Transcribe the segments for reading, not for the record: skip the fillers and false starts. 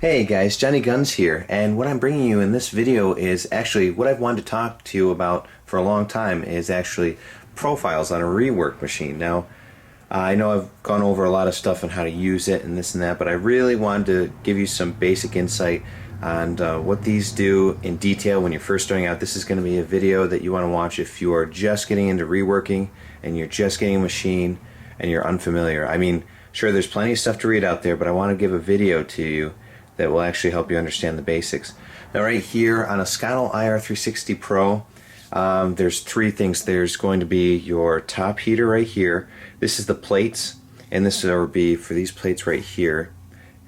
Hey guys, Johnny Guns here, and what I'm bringing you in this video is actually what I've wanted to talk to you about for a long time is actually profiles on a rework machine. Now, I know I've gone over a lot of stuff on how to use it and this and that, but I really wanted to give you some basic insight on what these do in detail when you're first starting out. This is going to be a video that you want to watch if you are just getting into reworking and you're just getting a machine and you're unfamiliar. I mean, sure, there's plenty of stuff to read out there, but I want to give a video to you that will actually help you understand the basics. Now right here on a Scottle IR360 Pro, there's three things. There's going to be your top heater right here. This is the plates, and this will be for these plates right here,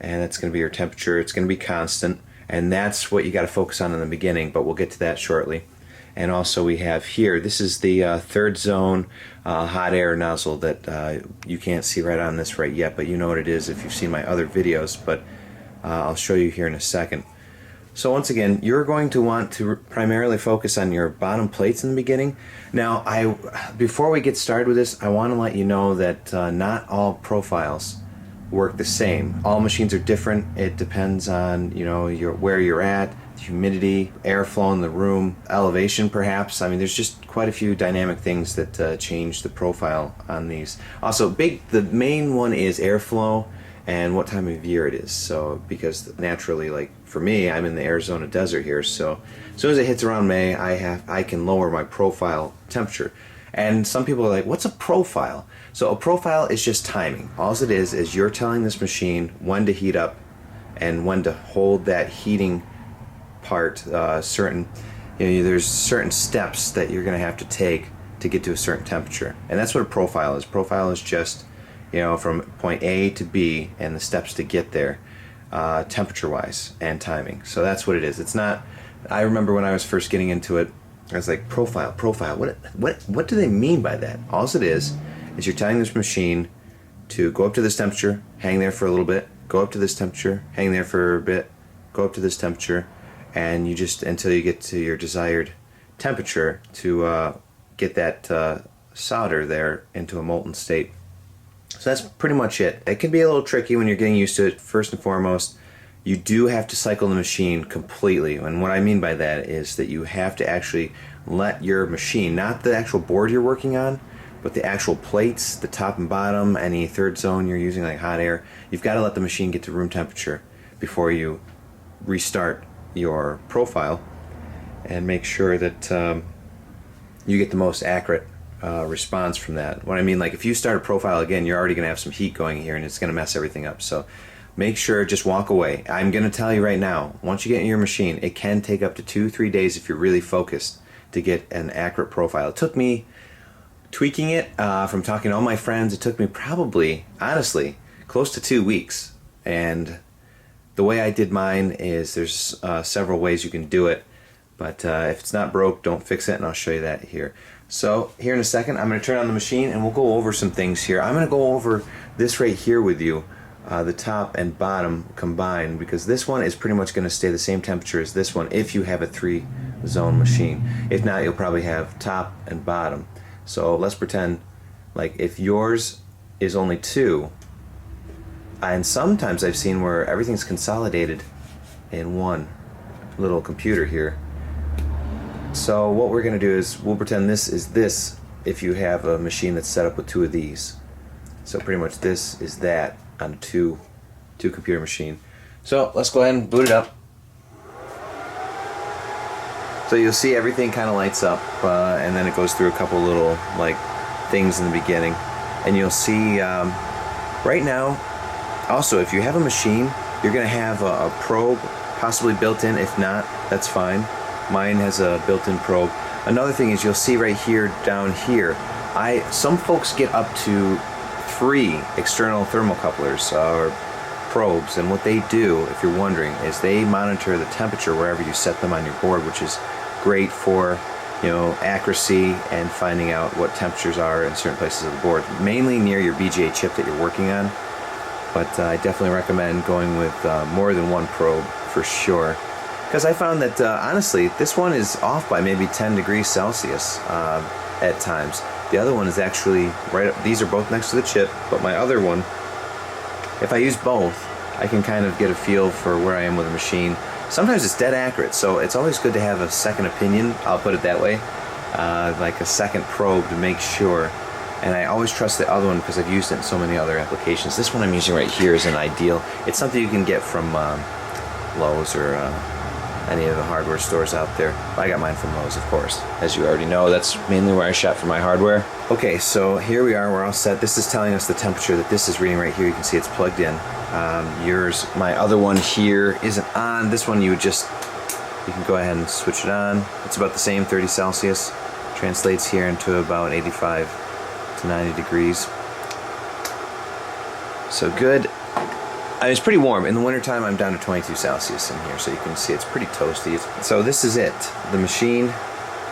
and that's going to be your temperature. It's going to be constant, and that's what you got to focus on in the beginning, but we'll get to that shortly. And also we have here, this is the third zone hot air nozzle that you can't see right on this right yet, but you know what it is if you've seen my other videos, but I'll show you here in a second. So once again, you're going to want to primarily focus on your bottom plates in the beginning. Now, before we get started with this, I want to let you know that not all profiles work the same. All machines are different. It depends on where you're at, the humidity, airflow in the room, elevation perhaps. I mean, there's just quite a few dynamic things that change the profile on these. Also, the main one is airflow and what time of year it is. So because naturally, like for me, I'm in the Arizona desert here, so as soon as it hits around May, I can lower my profile temperature. And some people are like, what's a profile? So a profile is just timing. All it is you're telling this machine when to heat up and when to hold that heating part. There's certain steps that you're going to have to take to get to a certain temperature, and that's what a profile is. Profile is just from point A to B and the steps to get there, temperature-wise and timing. So that's what it is. It's not. I remember when I was first getting into it, I was like, profile. What do they mean by that? All it is you're telling this machine to go up to this temperature, hang there for a little bit, go up to this temperature, hang there for a bit, go up to this temperature, and you just until you get to your desired temperature to get that solder there into a molten state. So that's pretty much it. It can be a little tricky when you're getting used to it. First and foremost, you do have to cycle the machine completely. And what I mean by that is that you have to actually let your machine, not the actual board you're working on, but the actual plates, the top and bottom, any third zone you're using like hot air, you've got to let the machine get to room temperature before you restart your profile and make sure that you get the most accurate response from that. What I mean, like if you start a profile again, you're already going to have some heat going here and it's going to mess everything up. So make sure, just walk away. I'm going to tell you right now, once you get in your machine, it can take up to 2-3 days if you're really focused to get an accurate profile. It took me tweaking it from talking to all my friends. It took me probably, honestly, close to 2 weeks. And the way I did mine is there's several ways you can do it. But if it's not broke, don't fix it, and I'll show you that here. So here in a second, I'm going to turn on the machine and we'll go over some things here. I'm going to go over this right here with you, the top and bottom combined, because this one is pretty much going to stay the same temperature as this one if you have a 3-zone machine. If not, you'll probably have top and bottom. So let's pretend like if yours is only 2, and sometimes I've seen where everything's consolidated in one little computer here. So what we're going to do is we'll pretend this is this if you have a machine that's set up with 2 of these. So pretty much this is that on a two computer machine. So let's go ahead and boot it up. So you'll see everything kind of lights up and then it goes through a couple little like things in the beginning, and you'll see right now also if you have a machine you're going to have a probe possibly built in. If not, that's fine. Mine has a built-in probe. Another thing is you'll see right here down here, some folks get up to 3 external thermocouplers or probes, and what they do, if you're wondering, is they monitor the temperature wherever you set them on your board, which is great for accuracy and finding out what temperatures are in certain places of the board, mainly near your BGA chip that you're working on. But I definitely recommend going with more than 1 probe for sure. Because I found that, honestly, this one is off by maybe 10 degrees Celsius at times. The other one is actually right up, these are both next to the chip, but my other one, if I use both, I can kind of get a feel for where I am with the machine. Sometimes it's dead accurate, so it's always good to have a second opinion, I'll put it that way, like a second probe to make sure. And I always trust the other one because I've used it in so many other applications. This one I'm using right here is an ideal. It's something you can get from Lowe's or any of the hardware stores out there. I got mine from Lowe's, of course. As you already know, that's mainly where I shop for my hardware. Okay, so here we are, we're all set. This is telling us the temperature that this is reading right here. You can see it's plugged in. My other one here isn't on. This one you can go ahead and switch it on. It's about the same, 30 Celsius. Translates here into about 85 to 90 degrees. So good. It's pretty warm. In the wintertime, I'm down to 22 Celsius in here, so you can see it's pretty toasty. So this is it. The machine.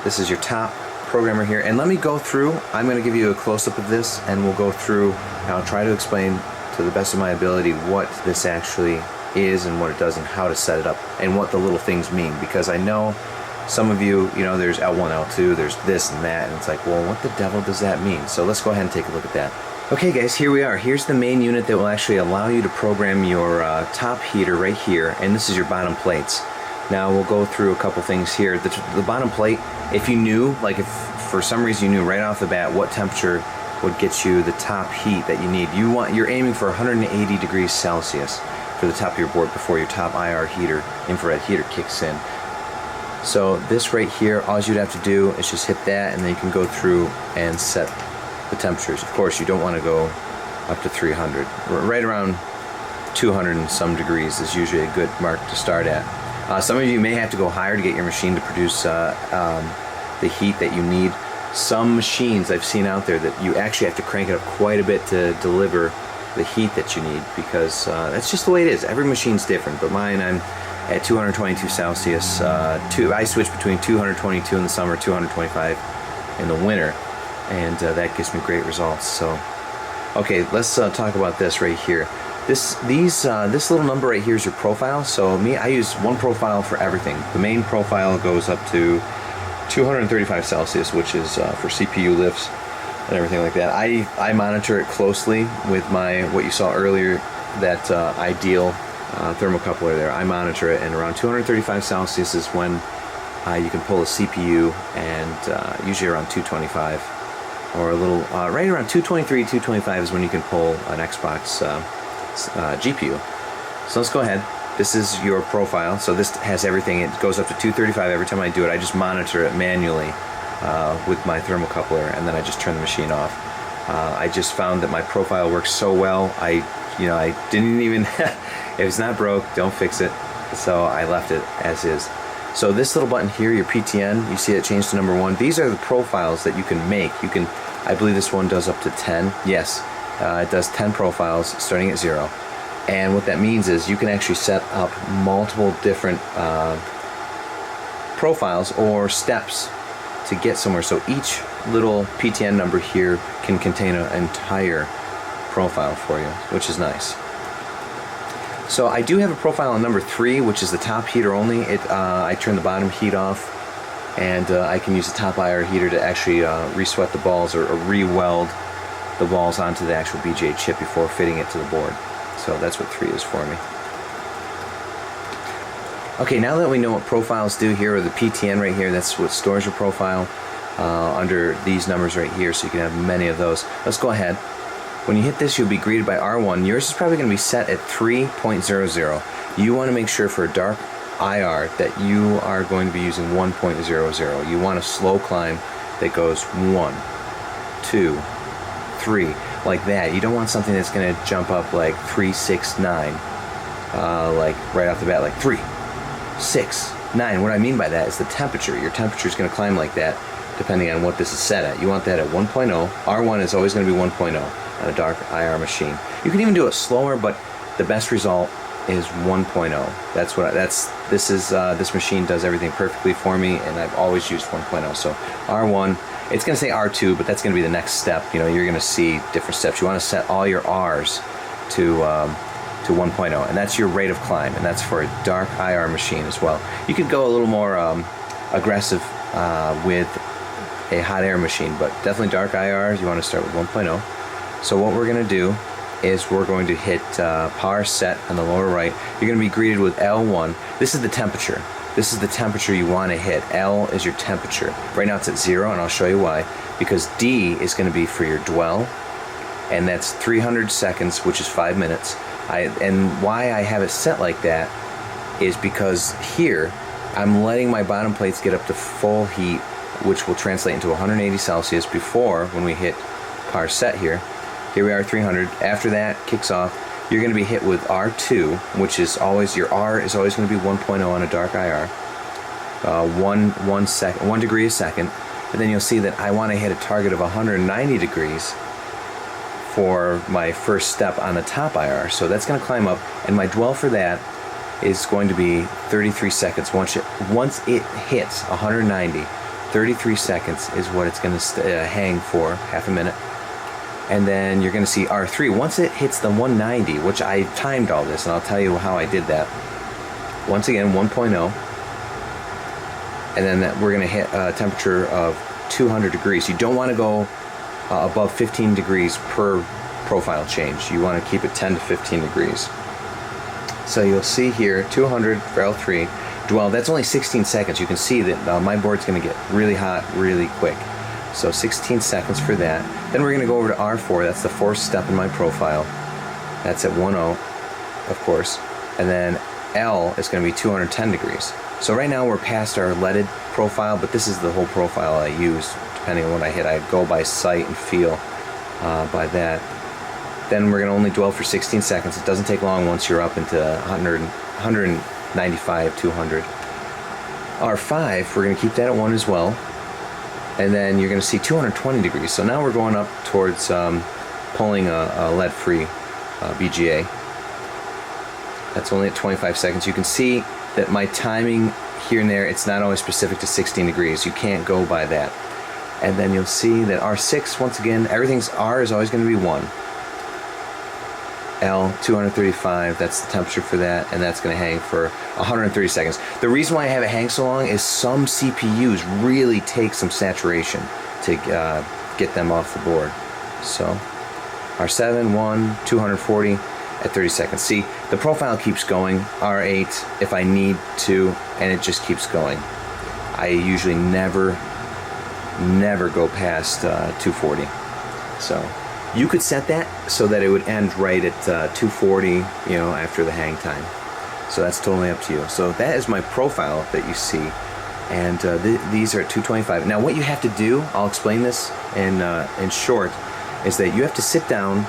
This is your top programmer here. And let me go through. I'm going to give you a close-up of this, and we'll go through, and I'll try to explain to the best of my ability what this actually is and what it does and how to set it up and what the little things mean. Because I know some of you, there's L1, L2, there's this and that, and it's like, well, what the devil does that mean? So let's go ahead and take a look at that. Okay guys, here we are. Here's the main unit that will actually allow you to program your top heater right here, and this is your bottom plates. Now we'll go through a couple things here. The bottom plate, if you knew, like if for some reason you knew right off the bat what temperature would get you the top heat that you need, you're aiming for 180 degrees Celsius for the top of your board before your top IR heater, infrared heater kicks in. So this right here, all you'd have to do is just hit that, and then you can go through and set the temperatures. Of course, you don't want to go up to 300. Right around 200 and some degrees is usually a good mark to start at. Some of you may have to go higher to get your machine to produce the heat that you need. Some machines I've seen out there that you actually have to crank it up quite a bit to deliver the heat that you need, because that's just the way it is. Every machine's different, but mine, I'm at 222 Celsius. I switch between 222 in the summer, 225 in the winter, and that gives me great results. So, okay, let's talk about this right here. This little number right here is your profile. So I use one profile for everything. The main profile goes up to 235 Celsius, which is for CPU lifts and everything like that. I monitor it closely with what you saw earlier, that ideal thermocoupler there. I monitor it, and around 235 Celsius is when you can pull a CPU, and usually around 225 or a little, right around 223, 225 is when you can pull an Xbox GPU. So let's go ahead. This is your profile. So this has everything. It goes up to 235 every time I do it. I just monitor it manually with my thermocoupler, and then I just turn the machine off. I just found that my profile works so well. I didn't even, if it's not broke, don't fix it. So I left it as is. So this little button here, your PTN, you see it changed to number 1. These are the profiles that you can make. I believe this one does up to 10. Yes, it does 10 profiles starting at 0. And what that means is you can actually set up multiple different profiles or steps to get somewhere. So each little PTN number here can contain an entire profile for you, which is nice. So I do have a profile on number 3, which is the top heater only. I turn the bottom heat off, and I can use the top IR heater to actually re-sweat the balls or re-weld the balls onto the actual BGA chip before fitting it to the board. So that's what 3 is for me. Okay, now that we know what profiles do here, or the PTN right here, that's what stores your profile under these numbers right here, so you can have many of those. Let's go ahead. When you hit this, you'll be greeted by R1. Yours is probably going to be set at 3.00. You want to make sure for a dark IR that you are going to be using 1.00. You want a slow climb that goes 1, 2, 3, like that. You don't want something that's going to jump up like 3, 6, 9, like right off the bat, like 3, 6, 9. What I mean by that is the temperature. Your temperature is going to climb like that depending on what this is set at. You want that at 1.0. R1 is always going to be 1.0 on a dark IR machine. You can even do it slower, but the best result is 1.0. This machine does everything perfectly for me, and I've always used 1.0. So R1, it's going to say R2, but that's going to be the next step. You're going to see different steps. You want to set all your R's to 1.0, and that's your rate of climb, and that's for a dark IR machine as well. You could go a little more aggressive with a hot air machine, but definitely dark IRs, you want to start with 1.0. So what we're going to do is we're going to hit power set on the lower right. You're going to be greeted with L1. This is the temperature. This is the temperature you want to hit. L is your temperature. Right now it's at 0, and I'll show you why. Because D is going to be for your dwell, and that's 300 seconds, which is 5 minutes. And why I have it set like that is because here I'm letting my bottom plates get up to full heat, which will translate into 180 Celsius before, when we hit power set here we are 300. After that kicks off, you're going to be hit with R2, which is always, your R is always going to be 1.0 on a dark IR, 1 degree a second. And then you'll see that I want to hit a target of 190 degrees for my first step on the top IR. So that's going to climb up, and my dwell for that is going to be 33 seconds. Once it hits 190, 33 seconds is what it's going to hang for, half a minute. And then you're going to see R3. Once it hits the 190, which I timed all this, and I'll tell you how I did that. Once again, 1.0. And then we're going to hit a temperature of 200 degrees. You don't want to go above 15 degrees per profile change. You want to keep it 10 to 15 degrees. So you'll see here, 200 for L3. Dwell, that's only 16 seconds. You can see that my board's going to get really hot really quick. So 16 seconds for that. Then we're going to go over to R4. That's the fourth step in my profile. That's at 1.0, of course. And then L is going to be 210 degrees. So right now we're past our leaded profile, but this is the whole profile I use. Depending on what I hit, I go by sight and feel by that. Then we're going to only dwell for 16 seconds. It doesn't take long once you're up into 195, 200. R5, we're going to keep that at 1 as well. And then you're going to see 220 degrees. So now we're going up towards pulling a lead-free BGA. That's only at 25 seconds. You can see that my timing here and there, it's not always specific to 16 degrees. You can't go by that. And then you'll see that R6, once again, everything's R is always going to be 1. L, 235, that's the temperature for that, and that's going to hang for 130 seconds. The reason why I have it hang so long is some CPUs really take some saturation to get them off the board. So R7, 1, 240 at 30 seconds. See, the profile keeps going, R8 if I need to, and it just keeps going. I usually never go past 240. So you could set that so that it would end right at 240, you know, after the hang time. So that's totally up to you. So that is my profile that you see, and these are at 225. Now what you have to do, I'll explain this in short, is that you have to sit down.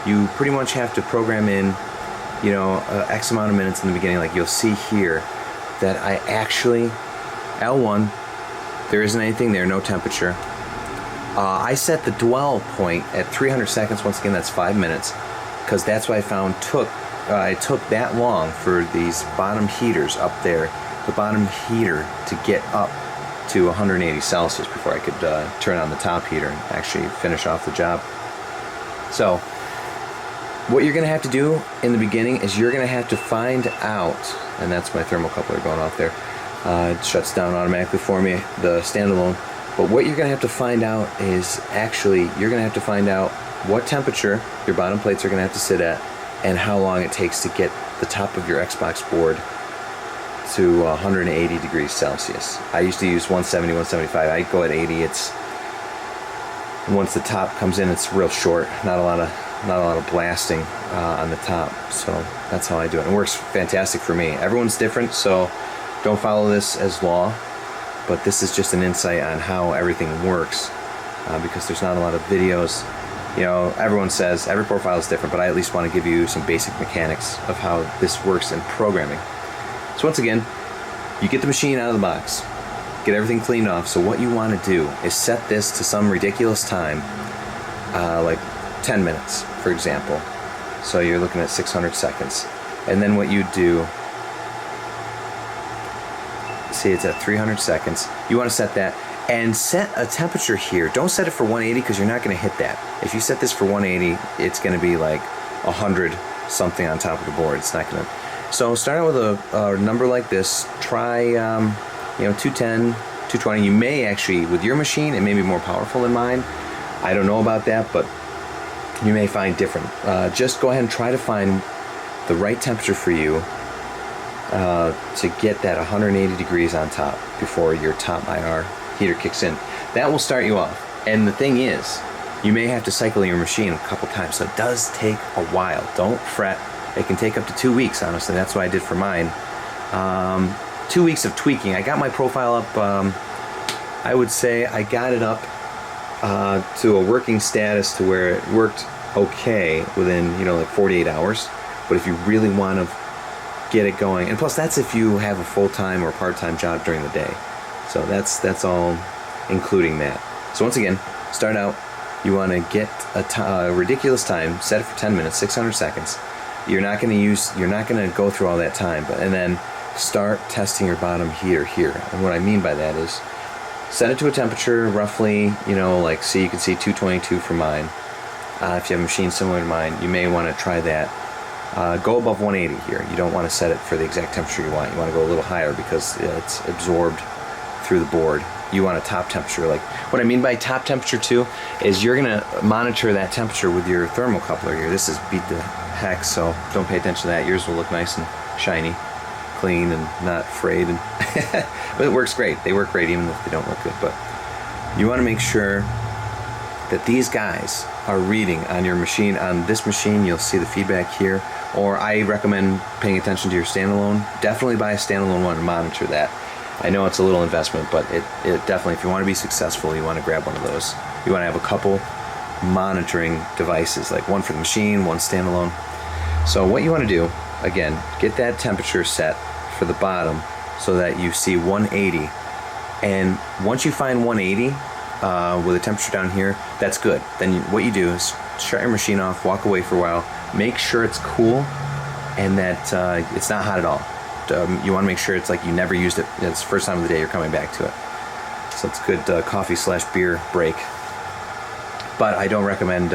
You pretty much have to program in, you know, X amount of minutes in the beginning. Like you'll see here that I actually, L1, there isn't anything there, no temperature. I set the dwell point at 300 seconds. Once again, that's 5 minutes, because that's what I found it took that long for these bottom heaters up there, the bottom heater, to get up to 180 Celsius before I could turn on the top heater and actually finish off the job. So what you're going to have to do in the beginning is you're going to have to find out, and that's my thermocoupler going off there. It shuts down automatically for me, the standalone. But what you're going to have to find out is actually, you're going to have to find out what temperature your bottom plates are going to have to sit at, and how long it takes to get the top of your Xbox board to 180 degrees Celsius. I used to use 170, 175. I go at 80. It's, once the top comes in, it's real short. Not a lot of blasting on the top. So that's how I do it. It works fantastic for me. Everyone's different, so don't follow this as law. But this is just an insight on how everything works, because there's not a lot of videos. You know, everyone says every profile is different, but I at least want to give you some basic mechanics of how this works in programming. So once again, you get the machine out of the box, get everything cleaned off. So what you want to do is set this to some ridiculous time, like 10 minutes, for example. So you're looking at 600 seconds. And then what you do, see, it's at 300 seconds. You want to set that and set a temperature here. Don't set it for 180, because you're not going to hit that. If you set this for 180, it's going to be like 100 something on top of the board. It's not going to. So start out with a number like this. Try, you know, 210, 220. You may actually, with your machine, it may be more powerful than mine. I don't know about that, but you may find different. Just go ahead and try to find the right temperature for you to get that 180 degrees on top before your top IR heater kicks in. That will start you off. And the thing is, you may have to cycle your machine a couple times, so it does take a while. Don't fret. It can take up to 2 weeks, honestly. That's what I did for mine. 2 weeks of tweaking. I got my profile up, I would say I got it up to a working status to where it worked okay within, you know, like 48 hours. But if you really want to get it going, and plus that's if you have a full-time or part-time job during the day. So that's all including that. So once again, start out, you want to get a ridiculous time, set it for 10 minutes, 600 seconds. You're not going to go through all that time, and then start testing your bottom heater here. And what I mean by that is, set it to a temperature roughly, you know, like see, you can see 222 for mine. If you have a machine similar to mine, you may want to try that. Go above 180 here. You don't want to set it for the exact temperature you want. You want to go a little higher because it's absorbed through the board. You want a top temperature. Like, what I mean by top temperature too is you're going to monitor that temperature with your thermocoupler here. This is beat the heck, so don't pay attention to that. Yours will look nice and shiny, clean, and not frayed. And but it works great. They work great even if they don't look good. But you want to make sure that these guys are reading on your machine. On this machine, you'll see the feedback here. Or I recommend paying attention to your standalone. Definitely buy a standalone one and monitor that. I know it's a little investment, but it definitely, if you want to be successful, you want to grab one of those. You want to have a couple monitoring devices, like one for the machine, one standalone. So what you want to do, again, get that temperature set for the bottom so that you see 180. And once you find 180 with a temperature down here, that's good. Then what you do is shut your machine off, walk away for a while, make sure it's cool and that it's not hot at all. You want to make sure it's like you never used it. It's the first time of the day you're coming back to it. So it's a good coffee/beer break. But I don't recommend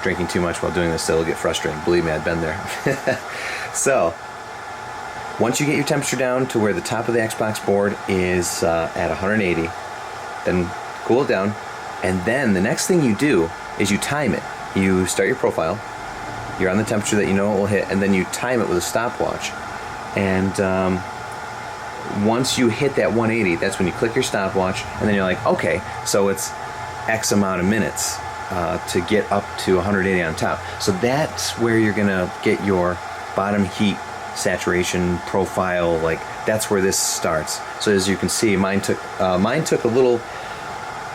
drinking too much while doing this. It'll get frustrating. Believe me, I've been there. So once you get your temperature down to where the top of the Xbox board is at 180, then cool it down. And then the next thing you do is you time it. You start your profile. You're on the temperature that you know it will hit, and then you time it with a stopwatch. And once you hit that 180, that's when you click your stopwatch, and then you're like, okay, so it's X amount of minutes to get up to 180 on top. So that's where you're gonna get your bottom heat saturation profile. Like, that's where this starts. So as you can see, mine took a little.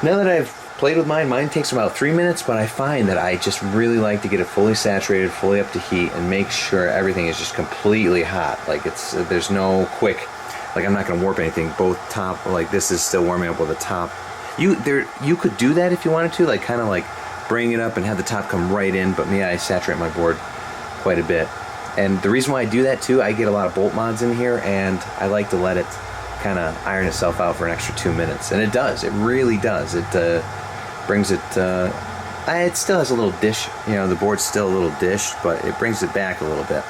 Now that I've played with mine takes about 3 minutes, but I find that I just really like to get it fully saturated, fully up to heat, and make sure everything is just completely hot. Like, there's no quick, like, I'm not going to warp anything. Both top, like, this is still warming up with the top. You could do that if you wanted to, like, kind of like bring it up and have the top come right in, but me, I saturate my board quite a bit. And the reason why I do that too, I get a lot of bolt mods in here, and I like to let it kind of iron itself out for an extra 2 minutes. And it does, it really does. It brings it, it still has a little dish, you know, the board's still a little dished, but it brings it back a little bit.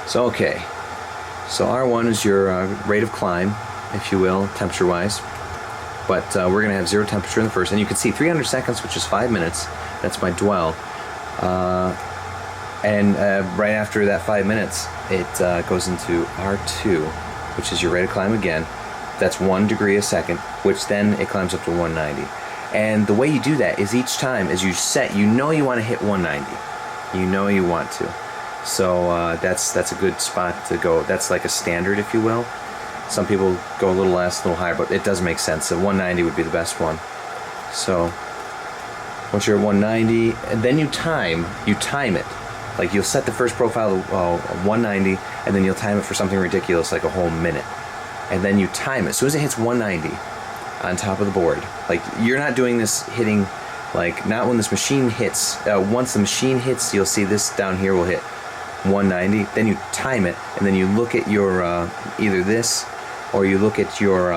So, okay, so R1 is your rate of climb, if you will, temperature-wise, but we're going to have 0 temperature in the first, and you can see 300 seconds, which is 5 minutes, that's my dwell, and right after that 5 minutes, it goes into R2, which is your rate of climb again. That's 1 degree a second, which then it climbs up to 190. And the way you do that is each time as you set, you know you want to hit 190. You know you want to. So that's a good spot to go. That's like a standard, if you will. Some people go a little less, a little higher, but it does make sense. So 190 would be the best one. So once you're at 190, and then you time it. Like, you'll set the first profile 190, and then you'll time it for something ridiculous, like a whole minute. And then you time it. As soon as it hits 190 on top of the board, like, you're not doing this hitting, like, not when this machine hits. Once the machine hits, you'll see this down here will hit 190. Then you time it, and then you look at your either this, or you look at your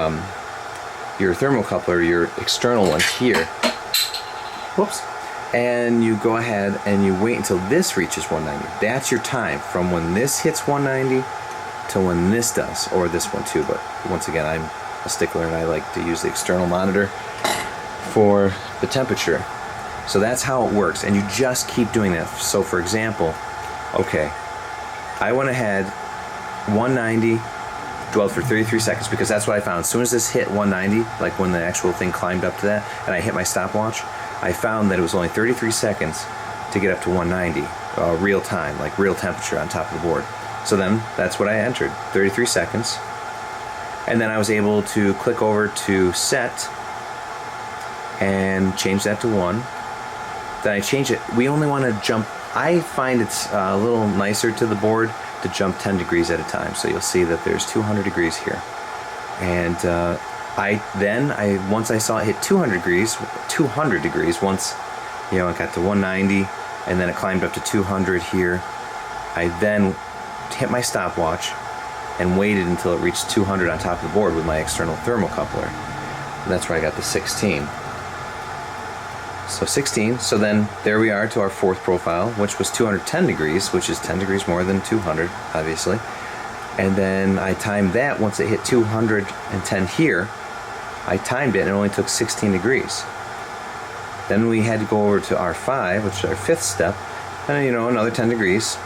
thermocoupler, your external one here. Whoops. And you go ahead and you wait until this reaches 190. That's your time from when this hits 190 to when this does, or this one too. But once again, I'm a stickler and I like to use the external monitor for the temperature. So that's how it works, and you just keep doing that. So for example, okay, I went ahead 190, dwelled for 33 seconds because that's what I found. As soon as this hit 190, like when the actual thing climbed up to that, and I hit my stopwatch, I found that it was only 33 seconds to get up to 190, real time, like real temperature on top of the board. So then that's what I entered, 33 seconds. And then I was able to click over to set and change that to 1. Then I change it. We only want to jump. I find it's a little nicer to the board to jump 10 degrees at a time. So you'll see that there's 200 degrees here. And once I saw it hit 200 degrees, once it got to 190 and then it climbed up to 200 here, I then hit my stopwatch and waited until it reached 200 on top of the board with my external thermocoupler. And that's where I got the 16. So 16, so then there we are to our fourth profile, which was 210 degrees, which is 10 degrees more than 200, obviously. And then I timed that once it hit 210 here. I timed it and it only took 16 degrees. Then we had to go over to R5, which is our fifth step, and another 10 degrees.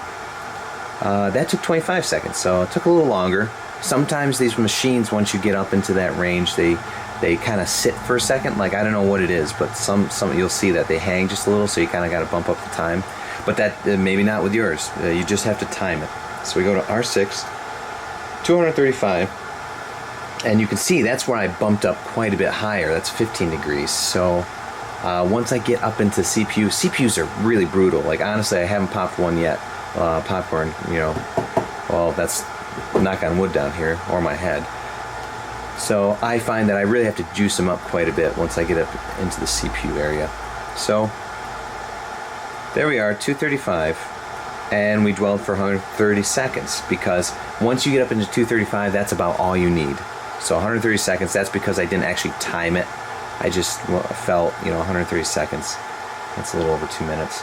That took 25 seconds, so it took a little longer. Sometimes these machines, once you get up into that range, they kind of sit for a second. Like, I don't know what it is, but some you'll see that they hang just a little, so you kind of got to bump up the time. But that maybe not with yours. You just have to time it. So we go to R6, 235, and you can see that's where I bumped up quite a bit higher. That's 15 degrees. So once I get up into CPUs are really brutal. Like, honestly, I haven't popped one yet. Popcorn, well, that's knock on wood down here, or my head. So I find that I really have to juice them up quite a bit once I get up into the CPU area. So there we are, 235, and we dwelled for 130 seconds, because once you get up into 235, that's about all you need. So 130 seconds, that's because I didn't actually time it. I just felt, 130 seconds. That's a little over 2 minutes.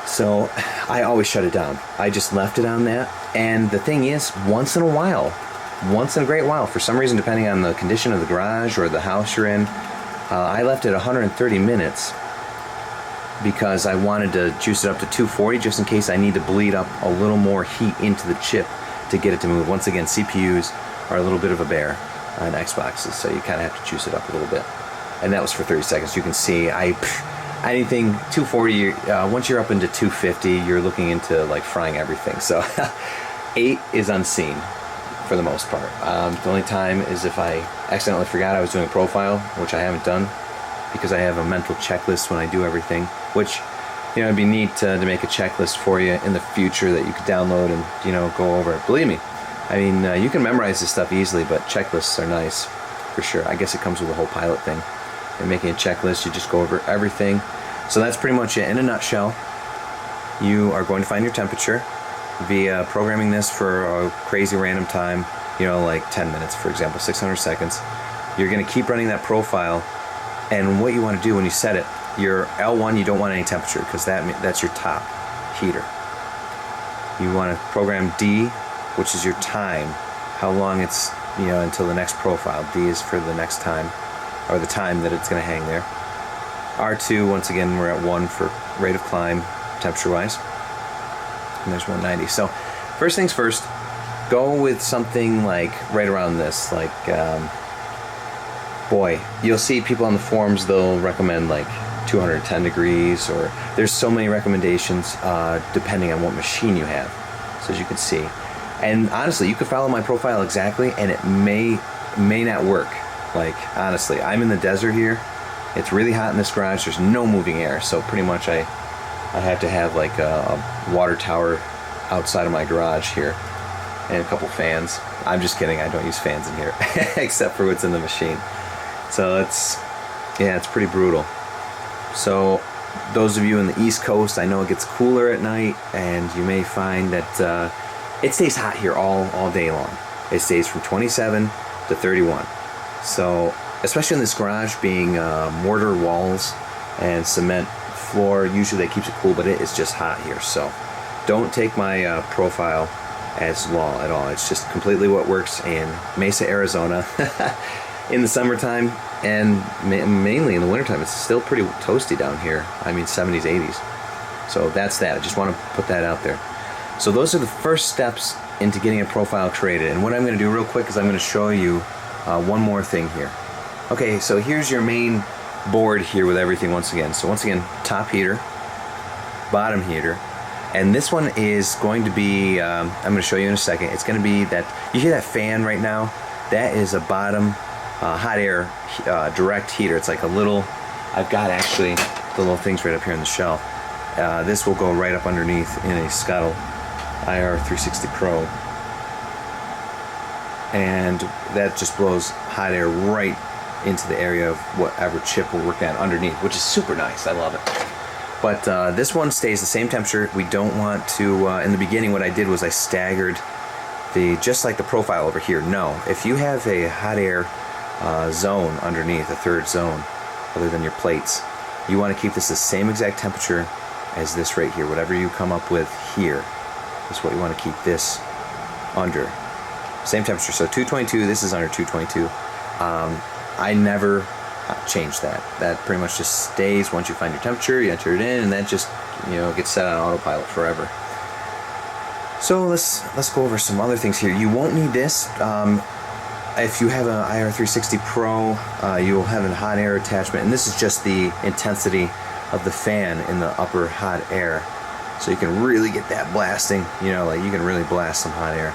So I always shut it down. I just left it on that. And the thing is, once in a great while, for some reason, depending on the condition of the garage or the house you're in, I left it 130 minutes because I wanted to juice it up to 240 just in case I need to bleed up a little more heat into the chip to get it to move. Once again, CPUs are a little bit of a bear on Xboxes, so you kind of have to juice it up a little bit. And that was for 30 seconds. You can see anything 240, once you're up into 250, you're looking into like frying everything. So 8 is unseen for the most part. The only time is if I accidentally forgot I was doing a profile, which I haven't done, because I have a mental checklist when I do everything, which, it'd be neat to make a checklist for you in the future that you could download and, go over it. Believe me, I mean, you can memorize this stuff easily, but checklists are nice, for sure. I guess it comes with the whole pilot thing. And making a checklist, you just go over everything. So that's pretty much it. In a nutshell, you are going to find your temperature via programming this for a crazy random time, like 10 minutes, for example, 600 seconds. You're going to keep running that profile, and what you want to do when you set it, your L1, you don't want any temperature because that's your top heater. You want to program D, which is your time, how long it's, until the next profile. D is for the next time, or the time that it's going to hang there. R2, once again, we're at 1 for rate of climb, temperature-wise. And there's 190. So, first things first, go with something like right around this. Like, you'll see people on the forums, they'll recommend like 210 degrees, or there's so many recommendations depending on what machine you have. So as you can see. And honestly, you could follow my profile exactly, and it may not work. Like, honestly, I'm in the desert here. It's really hot in this garage. There's no moving air, so pretty much I have to have like a water tower outside of my garage here and a couple fans. I'm just kidding. I don't use fans in here except for what's in the machine. So it's pretty brutal. So those of you in the East Coast, I know it gets cooler at night, and you may find that it stays hot here all day long. It stays from 27 to 31. So, especially in this garage, being mortar walls and cement floor, usually that keeps it cool, but it is just hot here. So, don't take my profile as law at all. It's just completely what works in Mesa, Arizona. in the summertime, and mainly in the wintertime. It's still pretty toasty down here. I mean 70s, 80s. So that's that. I just want to put that out there. So those are the first steps into getting a profile created. And what I'm going to do real quick is I'm going to show you one more thing here. Okay, so here's your main board here with everything once again. So once again, top heater, bottom heater, and this one is going to be, I'm going to show you in a second, it's going to be that, you hear that fan right now? That is a bottom hot air direct heater. It's like a little, I've got actually the little things right up here on the shelf. This will go right up underneath in a Scuttle IR360 Pro, and that just blows hot air right into the area of whatever chip we're working at underneath, which is super nice. I love it. But this one stays the same temperature. We don't want to, in the beginning what I did was I staggered just like the profile over here. No, if you have a hot air zone underneath, a third zone other than your plates, you want to keep this the same exact temperature as this right here. Whatever you come up with here is what you want to keep this under. Same temperature. So 222, this is under 222. I never change that. That pretty much just stays. Once you find your temperature, you enter it in, and that just, you know, gets set on autopilot forever. So let's go over some other things here. You won't need this. If you have an IR360 Pro, you will have a hot air attachment, and this is just the intensity of the fan in the upper hot air. So you can really get that blasting, you know, like you can really blast some hot air.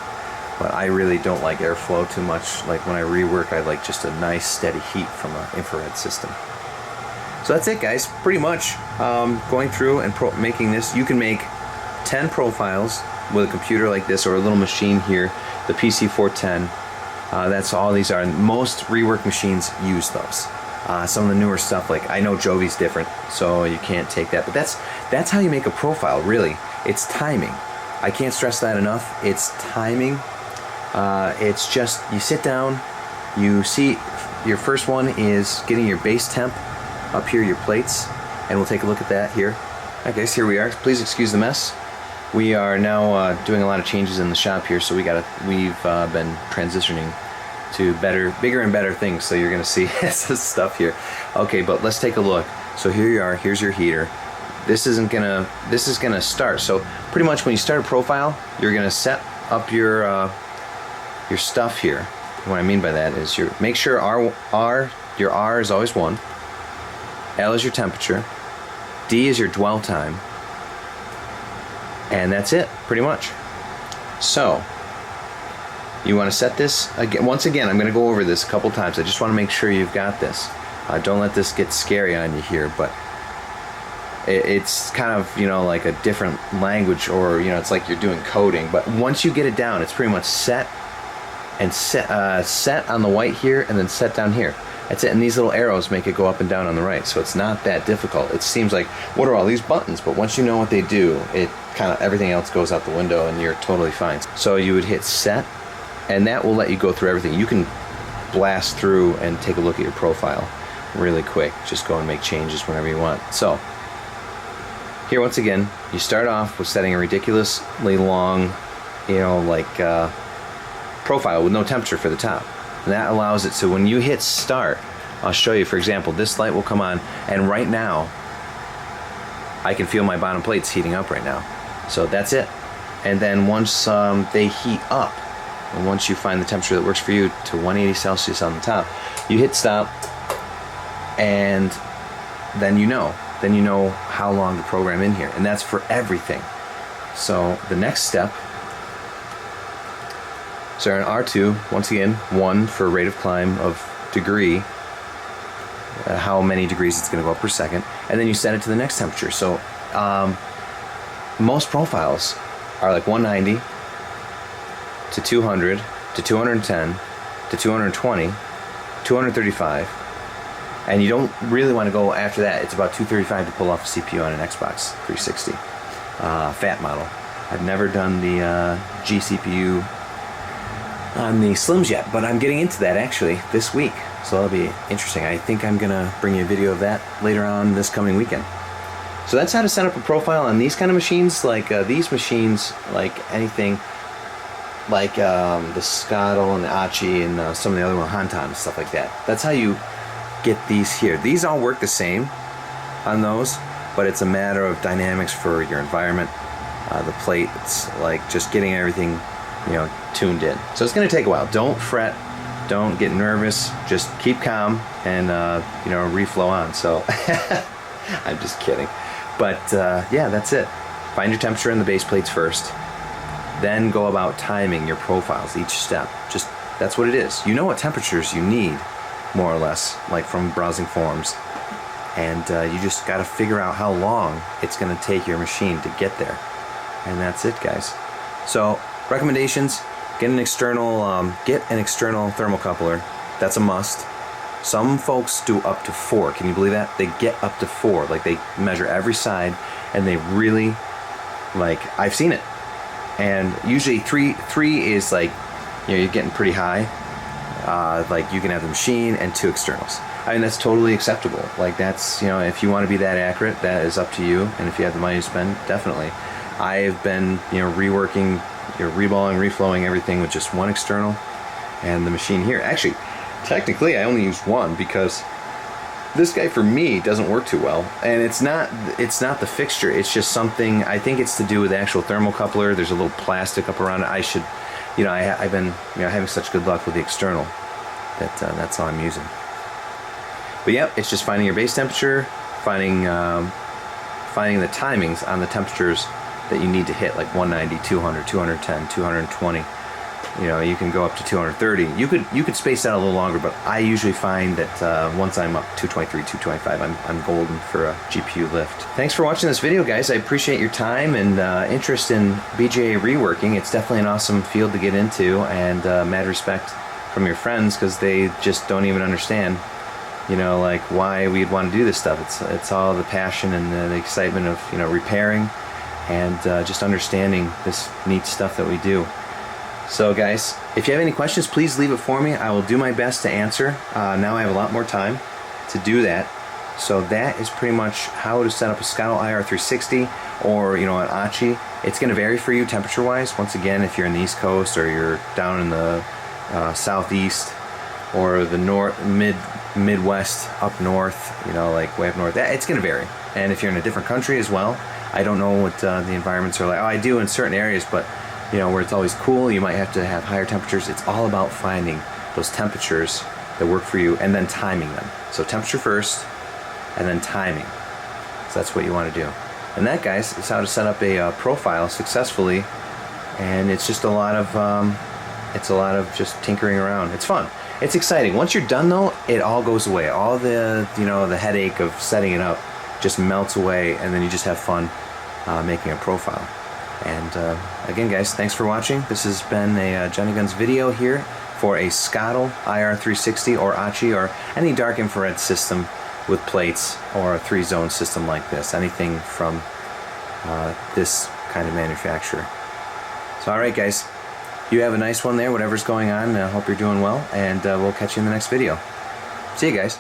But I really don't like airflow too much. Like when I rework, I like just a nice steady heat from an infrared system. So that's it, guys. Pretty much going through and making this. You can make 10 profiles with a computer like this or a little machine here, the PC410. That's all these are. Most rework machines use those. Some of the newer stuff, like I know Jovi's different, so you can't take that. But that's how you make a profile, really. It's timing. I can't stress that enough. It's timing. It's just, you sit down, you see, your first one is getting your base temp up here, your plates, and we'll take a look at that here. Alright guys, here we are. Please excuse the mess. We are now doing a lot of changes in the shop here, so we've been transitioning to bigger and better things, so you're going to see this stuff here. Okay, but let's take a look. So here you are, here's your heater. This is gonna start. So pretty much when you start a profile, you're gonna set up your stuff here. What I mean by that is make sure your R is always 1, L is your temperature, D is your dwell time, and that's it, pretty much. So you want to set this again. Once again, I'm going to go over this a couple times. I just want to make sure you've got this. Don't let this get scary on you here, but it's kind of, you know, like a different language, or, you know, it's like you're doing coding. But once you get it down, it's pretty much set and set on the white here, and then set down here. That's it. And these little arrows make it go up and down on the right, so it's not that difficult. It seems like, what are all these buttons? But once you know what they do, it kind of, everything else goes out the window, and you're totally fine. So you would hit set, and that will let you go through everything. You can blast through and take a look at your profile really quick. Just go and make changes whenever you want. So here, once again, you start off with setting a ridiculously long, you know, like profile with no temperature for the top. And that allows it to, when you hit start, I'll show you, for example, this light will come on, and right now I can feel my bottom plates heating up right now. So that's it. And then once they heat up, and once you find the temperature that works for you to 180 Celsius on the top, you hit stop, and then you know how long to program in here, and that's for everything. So the next step, so in R2, once again, 1 for rate of climb of degree, how many degrees it's going to go up per second, and then you set it to the next temperature. So most profiles are like 190 to 200 to 210 to 220, 235, and you don't really want to go after that. It's about 235 to pull off a CPU on an Xbox 360 fat model. I've never done the G CPU on the Slims yet, but I'm getting into that actually this week, so that'll be interesting. I think I'm gonna bring you a video of that later on this coming weekend. So that's how to set up a profile on these kind of machines. Like these machines, like anything, the Scottle and the Achi and some of the other ones, Hantan and stuff like that. That's how you get these here. These all work the same on those, but it's a matter of dynamics for your environment. The plate, it's like just getting everything, tuned in. So it's going to take a while. Don't fret. Don't get nervous. Just keep calm and, reflow on. So I'm just kidding. But yeah, that's it. Find your temperature in the base plates first. Then go about timing your profiles each step. Just, that's what it is. You know what temperatures you need, more or less, like from browsing forums. And you just got to figure out how long it's going to take your machine to get there. And that's it, guys. So recommendations: get an external thermocoupler. That's a must. Some folks do up to 4. Can you believe that? They get up to 4. Like, they measure every side, and they really, I've seen it. And usually three is you're getting pretty high. You can have the machine and 2 externals. I mean, that's totally acceptable. That's, if you want to be that accurate, that is up to you. And if you have the money to spend, definitely. I've been, reworking, reballing, reflowing everything with just 1 external and the machine here. Actually, technically, I only used 1 because this guy for me doesn't work too well. And it's not the fixture. It's just something, I think it's to do with the actual thermocoupler. There's a little plastic up around it. I should, I've been, having such good luck with the external that that's all I'm using. But yeah, it's just finding your base temperature, finding the timings on the temperatures that you need to hit, like 190, 200, 210, 220. You can go up to 230. You could space out a little longer, but I usually find that once I'm up 223, 225, I'm golden for a GPU lift. Thanks for watching this video, guys. I appreciate your time and interest in BGA reworking. It's definitely an awesome field to get into, and mad respect from your friends, because they just don't even understand, why we'd want to do this stuff. It's all the passion and the excitement of, repairing and just understanding this neat stuff that we do. So guys, if you have any questions, please leave it for me. I will do my best to answer. Now I have a lot more time to do that. So that is pretty much how to set up a Scottle IR360 or, an Achi. It's going to vary for you temperature-wise. Once again, if you're in the East Coast or you're down in the Southeast or the Midwest up north, way up north, it's going to vary. And if you're in a different country as well, I don't know what the environments are like. I do in certain areas, but where it's always cool, you might have to have higher temperatures. It's all about finding those temperatures that work for you and then timing them. So temperature first and then timing. So that's what you want to do. And that, guys, is how to set up a profile successfully. And it's just a lot of just tinkering around. It's fun. It's exciting. Once you're done, though, it all goes away. All the the headache of setting it up just melts away, and then you just have fun making a profile. And again, guys, thanks for watching. This has been a Johnny Guns video here for a Scottle IR360 or Achi or any dark infrared system with plates, or a 3-zone system like this. Anything from this kind of manufacturer. So alright, guys, you have a nice one there, whatever's going on. I hope you're doing well, and we'll catch you in the next video. See you guys.